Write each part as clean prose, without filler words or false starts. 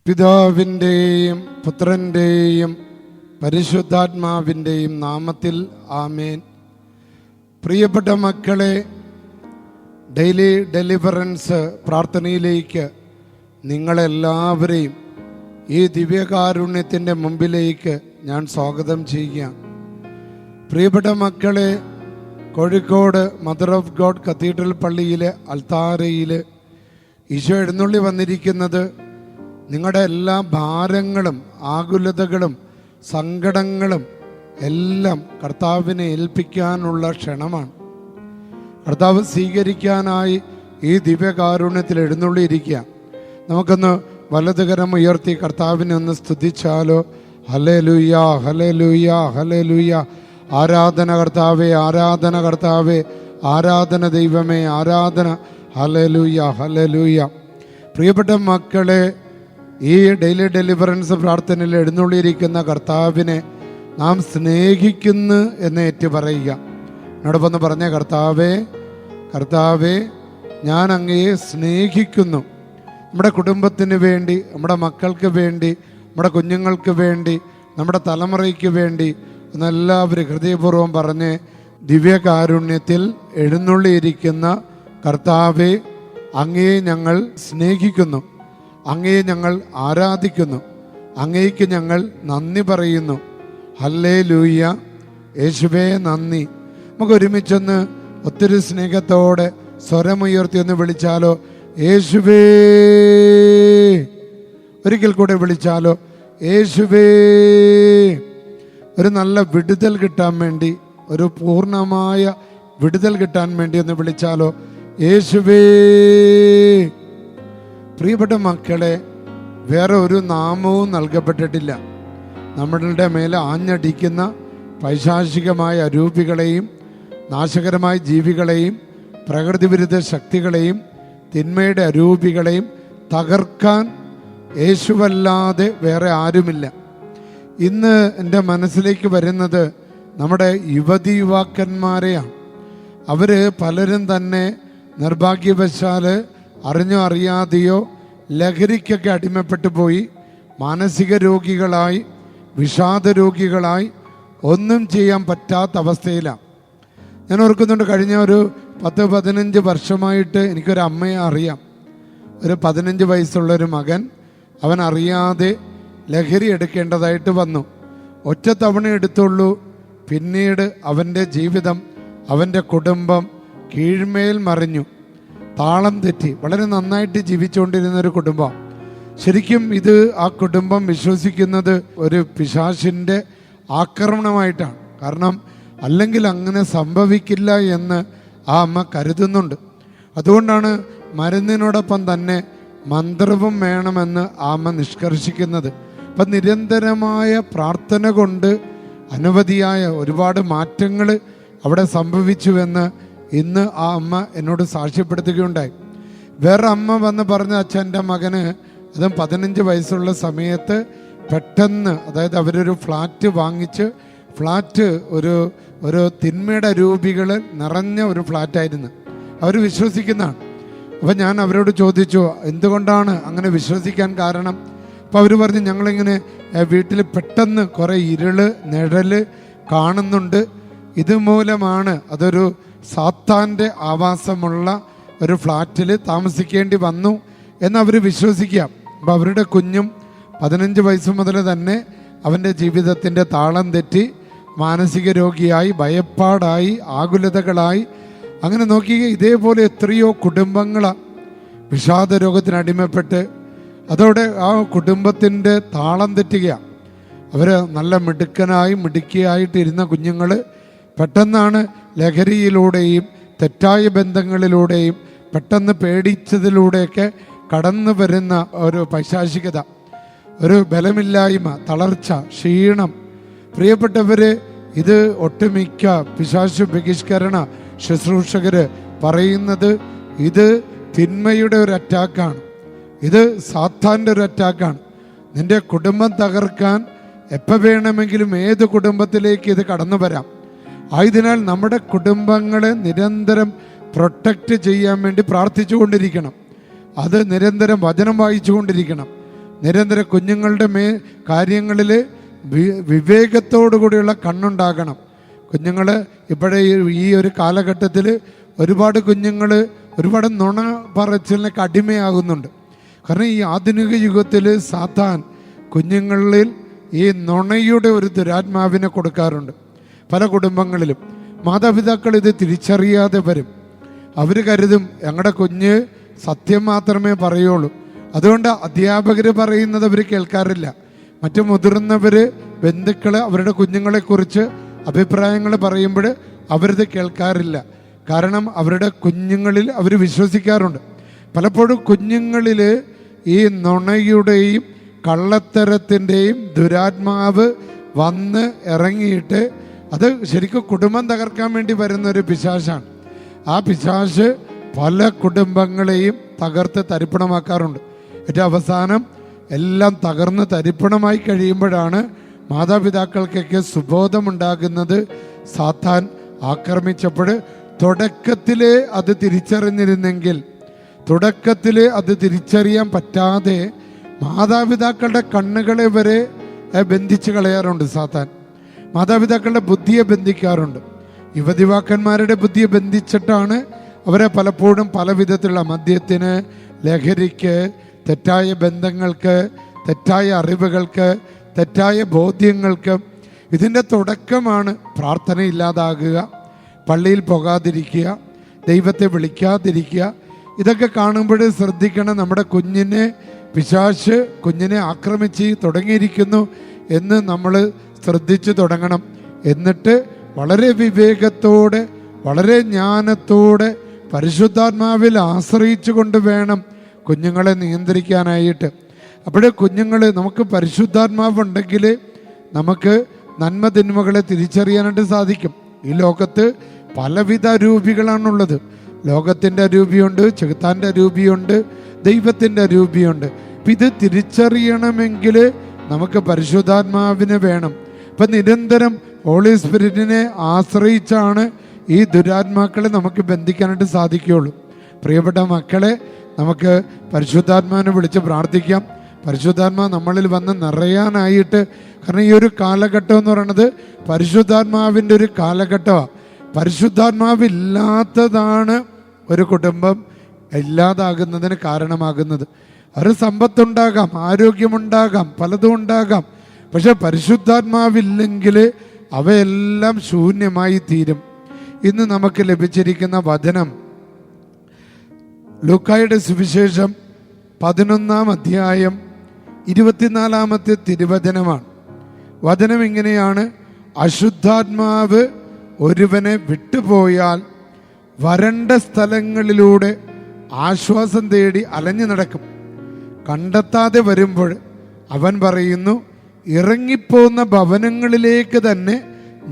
പിതാവിൻ്റെയും പുത്രൻ്റെയും പരിശുദ്ധാത്മാവിൻ്റെയും നാമത്തിൽ ആമേൻ. പ്രിയപ്പെട്ട മക്കളെ, ഡെയിലി ഡെലിവറൻസ് പ്രാർത്ഥനയിലേക്ക് നിങ്ങളെല്ലാവരെയും ഈ ദിവ്യകാരുണ്യത്തിൻ്റെ മുമ്പിലേക്ക് ഞാൻ സ്വാഗതം ചെയ്യുകയാണ്. പ്രിയപ്പെട്ട മക്കളെ, Kozhikode mother of God cathedral പള്ളിയിലെ അൽത്താരയിൽ ഈശോ എഴുന്നള്ളി വന്നിരിക്കുന്നത് നിങ്ങളുടെ എല്ലാ ഭാരങ്ങളും ആകുലതകളും സങ്കടങ്ങളും എല്ലാം കർത്താവിനെ ഏൽപ്പിക്കാനുള്ള ക്ഷണമാണ്. കർത്താവ് സ്വീകരിക്കാനായി ഈ ദിവ്യകാരുണ്യത്തിൽ എഴുന്നള്ളിയിരിക്കുക. നമുക്കൊന്ന് വലതുകരം ഉയർത്തി കർത്താവിനെ ഒന്ന് സ്തുതിച്ചാലോ? Hallelujah, hallelujah, hallelujah. ആരാധന കർത്താവേ, ആരാധന കർത്താവേ, ആരാധന ദൈവമേ, ആരാധന. Hallelujah, hallelujah. പ്രിയപ്പെട്ട മക്കളെ, ഈ ഡെയിലി ഡെലിവറൻസ് പ്രാർത്ഥനയിൽ എഴുന്നള്ളിയിരിക്കുന്ന കർത്താവിനെ നാം സ്നേഹിക്കുന്നു എന്ന് ഏറ്റു പറയുക. എന്നോടൊപ്പം പറഞ്ഞ കർത്താവേ, കർത്താവേ, ഞാൻ അങ്ങയെ സ്നേഹിക്കുന്നു. നമ്മുടെ കുടുംബത്തിന് വേണ്ടി, നമ്മുടെ മക്കൾക്ക് വേണ്ടി, നമ്മുടെ കുഞ്ഞുങ്ങൾക്ക് വേണ്ടി, നമ്മുടെ തലമുറയ്ക്ക് വേണ്ടി എന്നെല്ലാവരും ഹൃദയപൂർവ്വം പറഞ്ഞ് ദിവ്യകാരുണ്യത്തിൽ എഴുന്നള്ളിയിരിക്കുന്ന കർത്താവെ, അങ്ങയെ ഞങ്ങൾ സ്നേഹിക്കുന്നു, അങ്ങയെ ഞങ്ങൾ ആരാധിക്കുന്നു, അങ്ങയ്ക്ക് ഞങ്ങൾ നന്ദി പറയുന്നു. ഹല്ലേലൂയ, യേശുവേ നന്ദി. നമുക്ക് ഒരുമിച്ചൊന്ന് ഒത്തിരി സ്നേഹത്തോടെ സ്വരമുയർത്തി ഒന്ന് വിളിച്ചാലോ? യേശുവേ. ഒരിക്കൽ കൂടെ വിളിച്ചാലോ? യേശുവേ. ഒരു നല്ല വിടുതൽ കിട്ടാൻ വേണ്ടി, ഒരു പൂർണ്ണമായ വിടുതൽ കിട്ടാൻ വേണ്ടി ഒന്ന് വിളിച്ചാലോ? യേശുവേ. പ്രിയപ്പെട്ട മക്കളെ, വേറെ ഒരു നാമവും നൽകപ്പെട്ടിട്ടില്ല. നമ്മളുടെ മേലെ ആഞ്ഞടിക്കുന്ന പൈശാചികമായ അരൂപികളെയും നാശകരമായ ജീവികളെയും പ്രകൃതി വിരുദ്ധ ശക്തികളെയും തിന്മയുടെ അരൂപികളെയും തകർക്കാൻ യേശുവല്ലാതെ വേറെ ആരുമില്ല. ഇന്ന് എൻ്റെ മനസ്സിലേക്ക് വരുന്നത് നമ്മുടെ യുവതീ-യുവാക്കന്മാരെയാണ്. അവർ പലരും തന്നെ നിർഭാഗ്യവശാൽ അറിഞ്ഞോ അറിയാതെയോ ലഹരിക്കൊക്കെ അടിമപ്പെട്ടു പോയി മാനസിക രോഗികളായി, വിഷാദ രോഗികളായി, ഒന്നും ചെയ്യാൻ പറ്റാത്ത അവസ്ഥയിലാണ്. ഞാൻ ഓർക്കുന്നുണ്ട്, കഴിഞ്ഞ ഒരു 10-15 വർഷമായിട്ട് എനിക്കൊരു അമ്മയെ അറിയാം. ഒരു 15 വയസ്സുള്ളൊരു മകൻ, അവൻ അറിയാതെ ലഹരി എടുക്കേണ്ടതായിട്ട് വന്നു. ഒറ്റ തവണ എടുത്തുള്ളൂ. പിന്നീട് അവൻ്റെ ജീവിതം, അവൻ്റെ കുടുംബം കീഴ്മേൽ മറിഞ്ഞു, താളം തെറ്റി. വളരെ നന്നായിട്ട് ജീവിച്ചുകൊണ്ടിരുന്ന ഒരു കുടുംബം. ശരിക്കും ഇത് ആ കുടുംബം വിശ്വസിക്കുന്നത് ഒരു പിശാചിൻ്റെ ആക്രമണമായിട്ടാണ്. കാരണം അല്ലെങ്കിൽ അങ്ങനെ സംഭവിക്കില്ല എന്ന് ആ അമ്മ കരുതുന്നുണ്ട്. അതുകൊണ്ടാണ് മരുന്നിനോടൊപ്പം തന്നെ മന്ത്രവും വേണമെന്ന് ആ അമ്മ നിഷ്കർഷിക്കുന്നത്. അപ്പം നിരന്തരമായ പ്രാർത്ഥന കൊണ്ട് അനവധിയായ ഒരുപാട് മാറ്റങ്ങൾ അവിടെ സംഭവിച്ചുവെന്ന് ഇന്ന് ആ അമ്മ എന്നോട് സാക്ഷ്യപ്പെടുത്തുകയുണ്ടായി. വേറെ അമ്മ വന്ന് പറഞ്ഞ, അച്ഛൻ, എൻ്റെ മകന്, അതും 15 വയസ്സുള്ള സമയത്ത് പെട്ടെന്ന്, അതായത് അവരൊരു ഫ്ലാറ്റ് വാങ്ങിച്ച്, ഫ്ലാറ്റ് ഒരു തിന്മയുടെ രൂപികൾ നിറഞ്ഞ ഒരു ഫ്ലാറ്റായിരുന്നു. അവർ വിശ്വസിക്കുന്നതാണ്. അപ്പം ഞാൻ അവരോട് ചോദിച്ചു, എന്തുകൊണ്ടാണ് അങ്ങനെ വിശ്വസിക്കാൻ കാരണം? അപ്പോൾ അവർ പറഞ്ഞു, ഞങ്ങളിങ്ങനെ വീട്ടിൽ പെട്ടെന്ന് കുറേ ഇരുള് നിഴല് കാണുന്നുണ്ട്, ഇതുമൂലമാണ്, അതൊരു സാത്താൻ്റെ ആവാസമുള്ള ഒരു ഫ്ലാറ്റിൽ താമസിക്കേണ്ടി വന്നു എന്നവർ വിശ്വസിക്കാം. അപ്പം അവരുടെ കുഞ്ഞും 15 വയസ്സ് മുതൽ തന്നെ അവൻ്റെ ജീവിതത്തിൻ്റെ താളം തെറ്റി മാനസിക രോഗിയായി, ഭയപ്പാടായി, ആകുലതകളായി. അങ്ങനെ നോക്കി ഇതേപോലെ എത്രയോ കുടുംബങ്ങളാണ് വിഷാദ രോഗത്തിനടിമപ്പെട്ട്. അതോടെ ആ കുടുംബത്തിൻ്റെ താളം തെറ്റുകയാണ്. അവർ നല്ല മിടുക്കിയായിട്ടിരുന്ന കുഞ്ഞുങ്ങൾ പെട്ടെന്നാണ് ലഹരിയിലൂടെയും തെറ്റായ ബന്ധങ്ങളിലൂടെയും പെട്ടെന്ന് പേടിച്ചതിലൂടെയൊക്കെ കടന്നു വരുന്ന ഒരു പൈശാചികത, ഒരു ബലമില്ലായ്മ, തളർച്ച, ക്ഷീണം. പ്രിയപ്പെട്ടവർ, ഇത് ഒട്ടുമിക്ക പിശാചു ബഹിഷ്കരണ ശുശ്രൂഷകർ പറയുന്നത് ഇത് തിന്മയുടെ ഒരു അറ്റാക്കാണ്, ഇത് സാത്താൻ്റെ ഒരു അറ്റാക്കാണ്. നിന്റെ കുടുംബം തകർക്കാൻ എപ്പോൾ വേണമെങ്കിലും ഏത് കുടുംബത്തിലേക്ക് ഇത് കടന്നു വരാം. ആയതിനാൽ നമ്മുടെ കുടുംബങ്ങളെ നിരന്തരം പ്രൊട്ടക്റ്റ് ചെയ്യാൻ വേണ്ടി പ്രാർത്ഥിച്ചു കൊണ്ടിരിക്കണം. അത് നിരന്തരം വചനം വായിച്ചു കൊണ്ടിരിക്കണം. നിരന്തരം കുഞ്ഞുങ്ങളുടെ കാര്യങ്ങളിൽ വിവേകത്തോടു കൂടിയുള്ള കണ്ണുണ്ടാകണം. കുഞ്ഞുങ്ങൾ ഇപ്പോഴേ ഈ ഒരു കാലഘട്ടത്തിൽ ഒരുപാട് കുഞ്ഞുങ്ങൾ ഒരുപാട് നുണ പറച്ചിലിനൊക്കെ അടിമയാകുന്നുണ്ട്. കാരണം ഈ ആധുനിക യുഗത്തിൽ സാത്താൻ കുഞ്ഞുങ്ങളിൽ ഈ നുണയുടെ ഒരു ദുരാത്മാവിനെ കൊടുക്കാറുണ്ട്. പല കുടുംബങ്ങളിലും മാതാപിതാക്കൾ ഇത് തിരിച്ചറിയാതെ വരും. അവർ കരുതും ഞങ്ങളുടെ കുഞ്ഞ് സത്യം മാത്രമേ പറയുള്ളൂ. അതുകൊണ്ട് അധ്യാപകർ പറയുന്നത് അവർ കേൾക്കാറില്ല. മറ്റു മുതിർന്നവർ, ബന്ധുക്കൾ അവരുടെ കുഞ്ഞുങ്ങളെക്കുറിച്ച് അഭിപ്രായങ്ങൾ പറയുമ്പോൾ അവരത് കേൾക്കാറില്ല. കാരണം അവരുടെ കുഞ്ഞുങ്ങളിൽ അവർ വിശ്വസിക്കാറുണ്ട്. പലപ്പോഴും കുഞ്ഞുങ്ങളിൽ ഈ നുണയുടെയും കള്ളത്തരത്തിൻ്റെയും ദുരാത്മാവ് വന്ന് ഇറങ്ങിയിട്ട് അത് ശരിക്കും കുടുംബം തകർക്കാൻ വേണ്ടി വരുന്നൊരു പിശാചാണ്. ആ പിശാച് പല കുടുംബങ്ങളെയും തകർത്ത് തരിപ്പണമാക്കാറുണ്ട്. ഏറ്റവും അവസാനം എല്ലാം തകർന്ന് തരിപ്പണമായി കഴിയുമ്പോഴാണ് മാതാപിതാക്കൾക്കൊക്കെ സുബോധമുണ്ടാകുന്നത്. സാത്താൻ ആക്രമിച്ചപ്പോൾ തുടക്കത്തിൽ അത് തിരിച്ചറിഞ്ഞിരുന്നെങ്കിൽ, തുടക്കത്തിൽ അത് തിരിച്ചറിയാൻ പറ്റാതെ മാതാപിതാക്കളുടെ കണ്ണുകളെ വരെ ബന്ധിച്ച് കളയാറുണ്ട് സാത്താൻ. മാതാപിതാക്കളുടെ ബുദ്ധിയെ ബന്ധിക്കാറുണ്ട്. യുവതിവാക്കന്മാരുടെ ബുദ്ധിയെ ബന്ധിച്ചിട്ടാണ് അവരെ പലപ്പോഴും പല വിധത്തിലുള്ള മദ്യത്തിന്, ലഹരിക്ക്, തെറ്റായ ബന്ധങ്ങൾക്ക്, തെറ്റായ അറിവുകൾക്ക്, തെറ്റായ ബോധ്യങ്ങൾക്ക്. ഇതിൻ്റെ തുടക്കമാണ് പ്രാർത്ഥന ഇല്ലാതാകുക, പള്ളിയിൽ പോകാതിരിക്കുക, ദൈവത്തെ വിളിക്കാതിരിക്കുക. ഇതൊക്കെ കാണുമ്പോൾ ശ്രദ്ധിക്കണം, നമ്മുടെ കുഞ്ഞിനെ പിശാച് കുഞ്ഞിനെ ആക്രമിച്ച് തുടങ്ങിയിരിക്കുന്നു എന്ന് നമ്മൾ ശ്രദ്ധിച്ചു തുടങ്ങണം. എന്നിട്ട് വളരെ വിവേകത്തോടെ, വളരെ ജ്ഞാനത്തോടെ, പരിശുദ്ധാത്മാവിൽ ആശ്രയിച്ചു കൊണ്ട് വേണം കുഞ്ഞുങ്ങളെ നിയന്ത്രിക്കാനായിട്ട്. അപ്പോൾ കുഞ്ഞുങ്ങൾ, നമുക്ക് പരിശുദ്ധാത്മാവുണ്ടെങ്കിൽ നമുക്ക് നന്മ തിന്മകളെ തിരിച്ചറിയാനായിട്ട് സാധിക്കും. ഈ ലോകത്ത് പലവിധ രൂപികളാണുള്ളത്. ലോകത്തിൻ്റെ അരൂപിയുണ്ട്, ചെകുത്താൻ്റെ അരൂപിയുണ്ട്, ദൈവത്തിൻ്റെ അരൂപിയുണ്ട്. അപ്പം ഇത് തിരിച്ചറിയണമെങ്കിൽ നമുക്ക് പരിശുദ്ധാത്മാവിനെ വേണം. അപ്പം നിരന്തരം ഹോളി സ്പിരിറ്റിനെ ആശ്രയിച്ചാണ് ഈ ദുരാത്മാക്കളെ നമുക്ക് ബന്ധിക്കാനായിട്ട് സാധിക്കുകയുള്ളൂ. പ്രിയപ്പെട്ട മക്കളെ, നമുക്ക് പരിശുദ്ധാത്മാവിനെ വിളിച്ച് പ്രാർത്ഥിക്കാം. പരിശുദ്ധാത്മാ നമ്മളിൽ വന്ന് നിറയാനായിട്ട്. കാരണം ഈ ഒരു കാലഘട്ടം എന്ന് പറയുന്നത് പരിശുദ്ധാത്മാവിൻ്റെ ഒരു കാലഘട്ടമാണ്. പരിശുദ്ധാത്മാവില്ലാത്തതാണ് ഒരു കുടുംബം ഇല്ലാതാകുന്നതിന് കാരണമാകുന്നത്. ഒരു സമ്പത്തുണ്ടാകാം, ആരോഗ്യമുണ്ടാകാം, പലതും ഉണ്ടാകാം. പക്ഷെ പരിശുദ്ധാത്മാവില്ലെങ്കിൽ അവയെല്ലാം ശൂന്യമായി തീരും. ഇന്ന് നമുക്ക് ലഭിച്ചിരിക്കുന്ന വചനം ലൂക്കായുടെ സുവിശേഷം 11-ാം അധ്യായം 24-ാമത്തെ തിരുവചനമാണ്. വചനം ഇങ്ങനെയാണ്: അശുദ്ധാത്മാവ് ഒരുവനെ വിട്ടുപോയാൽ വരണ്ട സ്ഥലങ്ങളിലൂടെ ആശ്വാസം തേടി അലഞ്ഞു നടക്കും. കണ്ടെത്താതെ വരുമ്പോൾ അവൻ പറയുന്നു, ഇറങ്ങിപ്പോകുന്ന ഭവനങ്ങളിലേക്ക് തന്നെ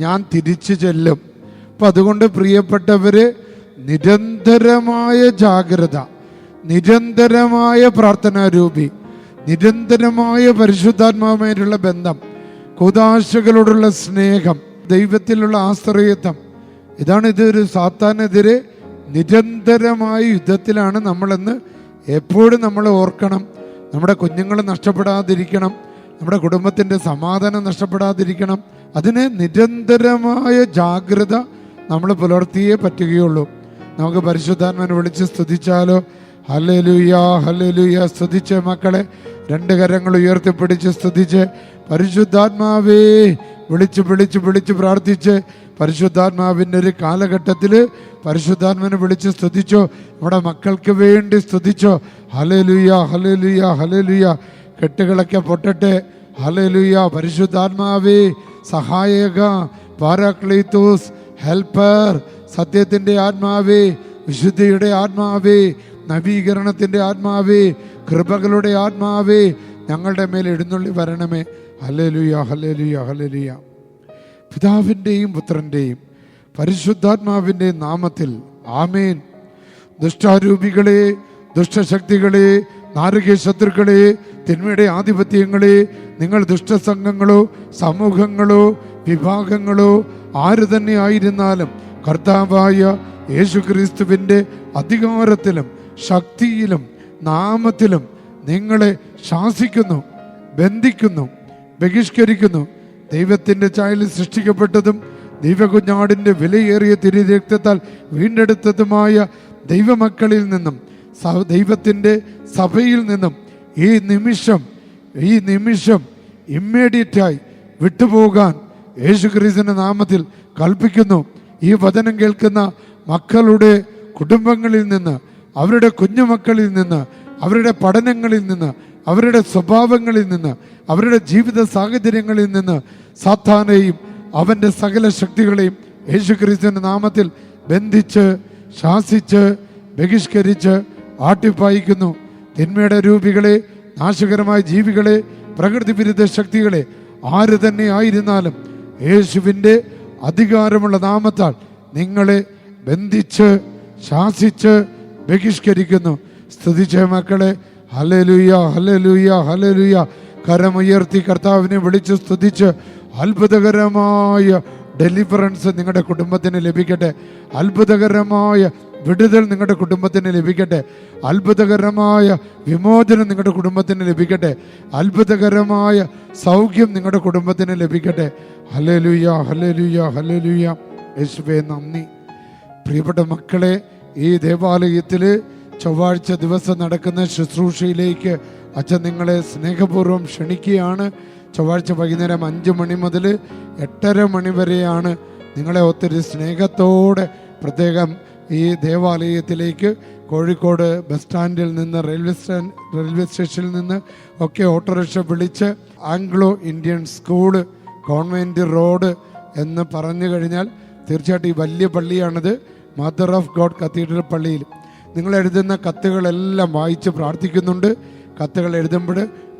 ഞാൻ തിരിച്ചു ചെല്ലും. അപ്പം അതുകൊണ്ട് പ്രിയപ്പെട്ടവര്, നിരന്തരമായ ജാഗ്രത, നിരന്തരമായ പ്രാർത്ഥനാരൂപി, നിരന്തരമായ പരിശുദ്ധാത്മാവുമായിട്ടുള്ള ബന്ധം, കൂദാശകളോടുള്ള സ്നേഹം, ദൈവത്തിലുള്ള ആശ്രയത്വം, ഇതാണ് ഇതൊരു സാത്താനെതിരെ നിരന്തരമായ യുദ്ധത്തിലാണ് നമ്മളെന്ന് എപ്പോഴും നമ്മൾ ഓർക്കണം. നമ്മുടെ കുഞ്ഞുങ്ങൾ നഷ്ടപ്പെടാതിരിക്കണം, നമ്മുടെ കുടുംബത്തിൻ്റെ സമാധാനം നഷ്ടപ്പെടാതിരിക്കണം. അതിന് നിരന്തരമായ ജാഗ്രത നമ്മൾ പുലർത്തിയേ പറ്റുകയുള്ളൂ. നമുക്ക് പരിശുദ്ധാത്മാവിനെ വിളിച്ച് സ്തുതിച്ചാലോ? Hallelujah, hallelujah. സ്തുതിച്ച് മക്കളെ, രണ്ട് കരങ്ങൾ ഉയർത്തിപ്പിടിച്ച് സ്തുതിച്ച് പരിശുദ്ധാത്മാവേ വിളിച്ച് വിളിച്ച് വിളിച്ച് പ്രാർത്ഥിച്ച് പരിശുദ്ധാത്മാവിൻ്റെ ഒരു കാലഘട്ടത്തിൽ പരിശുദ്ധാത്മാവിനെ വിളിച്ച് സ്തുതിച്ചോ. നമ്മുടെ മക്കൾക്ക് വേണ്ടി സ്തുതിച്ചോ. Hallelujah, hallelujah, hallelujah. കെട്ടുകളൊക്കെ പൊട്ടട്ടെ. ഹല്ലേലൂയ. പരിശുദ്ധാത്മാവേ, സഹായക, പാരാക്ലീത്തോസ്, ഹെൽപ്പർ, സത്യത്തിൻ്റെ ആത്മാവേ, വിശുദ്ധിയുടെ ആത്മാവേ, നവീകരണത്തിൻ്റെ ആത്മാവേ, കൃപകളുടെ ആത്മാവേ, ഞങ്ങളുടെ മേൽ എഴുന്നള്ളി വരണമേ. Hallelujah, hallelujah, hallelujah. പിതാവിൻ്റെയും പുത്രൻ്റെയും പരിശുദ്ധാത്മാവിൻ്റെയും നാമത്തിൽ ആമേൻ. ദുഷ്ടാരൂപികളെ, ദുഷ്ടശക്തികളെ, നാരകീയ ശത്രുക്കളെ, തിന്മയുടെ ആധിപത്യങ്ങളെ, നിങ്ങൾ ദുഷ്ടസംഘങ്ങളോ സമൂഹങ്ങളോ വിഭാഗങ്ങളോ ആര് തന്നെ ആയിരുന്നാലും കർത്താവായ യേശുക്രിസ്തുവിൻ്റെ അധികാരത്തിലും ശക്തിയിലും നാമത്തിലും നിങ്ങളെ ശാസിക്കുന്നു. ബന്ധിക്കുന്നു, ബഹിഷ്കരിക്കുന്നു. ദൈവത്തിൻ്റെ ചായലിൽ സൃഷ്ടിക്കപ്പെട്ടതും ദൈവകുഞ്ഞാടിൻ്റെ വിലയേറിയ തിരുരക്തത്താൽ വീണ്ടെടുത്തതുമായ ദൈവമക്കളിൽ നിന്നും ദൈവത്തിൻ്റെ സഭയിൽ നിന്നും ഈ നിമിഷം ഇമ്മീഡിയറ്റായി വിട്ടുപോകാൻ യേശുക്രിസ്തുവിന്റെ നാമത്തിൽ കൽപ്പിക്കുന്നു. ഈ വചനം കേൾക്കുന്ന മക്കളുടെ കുടുംബങ്ങളിൽ നിന്ന്, അവരുടെ കുഞ്ഞുമക്കളിൽ നിന്ന്, അവരുടെ പഠനങ്ങളിൽ നിന്ന്, അവരുടെ സ്വഭാവങ്ങളിൽ നിന്ന്, അവരുടെ ജീവിത സാഹചര്യങ്ങളിൽ നിന്ന് സാത്താനെയും അവൻ്റെ സകല ശക്തികളെയും യേശുക്രിസ്തുവിന്റെ നാമത്തിൽ ബന്ധിച്ച്, ശാസിച്ച്, ബഹിഷ്കരിച്ച് ആട്ടിപ്പായിക്കുന്നു. തിന്മയുടെ രൂപികളെ, നാശകരമായ ജീവികളെ, പ്രകൃതി വിരുദ്ധ ശക്തികളെ, ആര് തന്നെ ആയിരുന്നാലും യേശുവിൻ്റെ അധികാരമുള്ള നാമത്താൽ നിങ്ങളെ ബന്ധിച്ച്, ശാസിച്ച്, ബഹിഷ്കരിക്കുന്നു. സ്തുതിച്ച മക്കളെ, ഹല്ലേലൂയ, ഹല്ലേലൂയ, ഹല്ലേലൂയ. കരമുയർത്തി കർത്താവിനെ വിളിച്ച് സ്തുതിച്ച് അത്ഭുതകരമായ ഡെലിവറൻസ് നിങ്ങളുടെ കുടുംബത്തിന് ലഭിക്കട്ടെ. അത്ഭുതകരമായ വിടുതൽ നിങ്ങളുടെ കുടുംബത്തിന് ലഭിക്കട്ടെ. അത്ഭുതകരമായ വിമോചനം നിങ്ങളുടെ കുടുംബത്തിന് ലഭിക്കട്ടെ. അത്ഭുതകരമായ സൗഖ്യം നിങ്ങളുടെ കുടുംബത്തിന് ലഭിക്കട്ടെ. Hallelujah, hallelujah, hallelujah. യേശുവേ നന്ദി. പ്രിയപ്പെട്ട മക്കളെ, ഈ ദേവാലയത്തിൽ ചൊവ്വാഴ്ച ദിവസം നടക്കുന്ന ശുശ്രൂഷയിലേക്ക് അച്ഛൻ നിങ്ങളെ സ്നേഹപൂർവ്വം ക്ഷണിക്കുകയാണ്. ചൊവ്വാഴ്ച വൈകുന്നേരം 5 മണി മുതൽ 8:30 മണി വരെയാണ്. നിങ്ങളെ ഒത്തിരി സ്നേഹത്തോടെ പ്രത്യേകം ഈ ദേവാലയത്തിലേക്ക് കോഴിക്കോട് ബസ് സ്റ്റാൻഡിൽ നിന്ന്, റെയിൽവേ സ്റ്റേഷനിൽ നിന്ന് ഒക്കെ ഓട്ടോറിക്ഷ വിളിച്ച് Anglo Indian school, convent road എന്ന് പറഞ്ഞു കഴിഞ്ഞാൽ തീർച്ചയായിട്ടും ഈ വലിയ പള്ളിയാണിത്, മദർ ഓഫ് ഗോഡ് കത്തീഡ്രൽ പള്ളിയിൽ. നിങ്ങൾ എഴുതുന്ന കത്തുകളെല്ലാം വായിച്ച് പ്രാർത്ഥിക്കുന്നുണ്ട്. കത്തുകൾ എഴുതുമ്പോൾ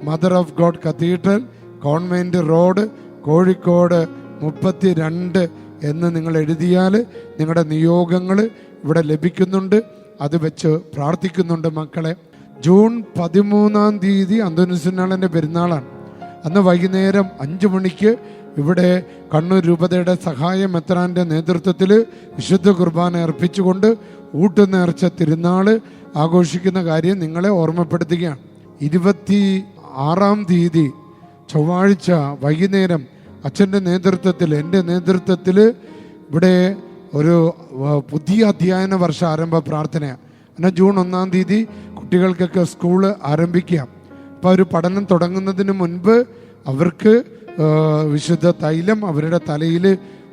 mother of God cathedral, convent road, Kozhikode 32 എന്ന് നിങ്ങൾ എഴുതിയാൽ നിങ്ങളുടെ നിയോഗങ്ങൾ ഇവിടെ ലഭിക്കുന്നുണ്ട്. അത് വെച്ച് പ്രാർത്ഥിക്കുന്നുണ്ട് മക്കളെ. ജൂൺ 13-ാം തീയതി അന്തോനീസ്നാളിൻ്റെ പെരുന്നാളാണ്. അന്ന് വൈകുന്നേരം 5 മണിക്ക് ഇവിടെ കണ്ണൂർ രൂപതയുടെ സഹായ മെത്രാൻ്റെ നേതൃത്വത്തിൽ വിശുദ്ധ കുർബാന അർപ്പിച്ചുകൊണ്ട് ഊട്ടുനേർച്ച തിരുനാൾ ആഘോഷിക്കുന്ന കാര്യം നിങ്ങളെ ഓർമ്മപ്പെടുത്തുകയാണ്. 26-ാം തീയതി ചൊവ്വാഴ്ച വൈകുന്നേരം അച്ഛൻ്റെ നേതൃത്വത്തിൽ, എൻ്റെ നേതൃത്വത്തിൽ ഇവിടെ ഒരു പുതിയ അധ്യയന വർഷ ആരംഭ പ്രാർത്ഥനയാണ്. എന്നാൽ ജൂൺ 1-ാം തീയതി കുട്ടികൾക്കൊക്കെ സ്കൂൾ ആരംഭിക്കാം. അപ്പോൾ അവർ പഠനം തുടങ്ങുന്നതിന് മുൻപ് അവർക്ക് വിശുദ്ധ തൈലം അവരുടെ തലയിൽ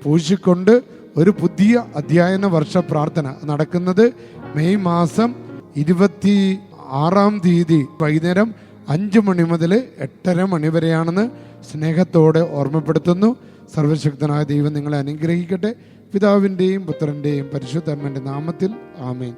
പൂശിക്കൊണ്ട് ഒരു പുതിയ അധ്യയന വർഷ പ്രാർത്ഥന നടക്കുന്നത് മെയ് മാസം 26-ാം തീയതി വൈകുന്നേരം 5 മണി മുതൽ 8:30 മണി വരെയാണെന്ന് സ്നേഹത്തോടെ ഓർമ്മപ്പെടുത്തുന്നു. സർവശക്തനായ ദൈവം നിങ്ങളെ അനുഗ്രഹിക്കട്ടെ. പിതാവിൻ്റെയും പുത്രൻ്റെയും പരിശുദ്ധാത്മാവിൻ്റെ നാമത്തിൽ ആമേൻ.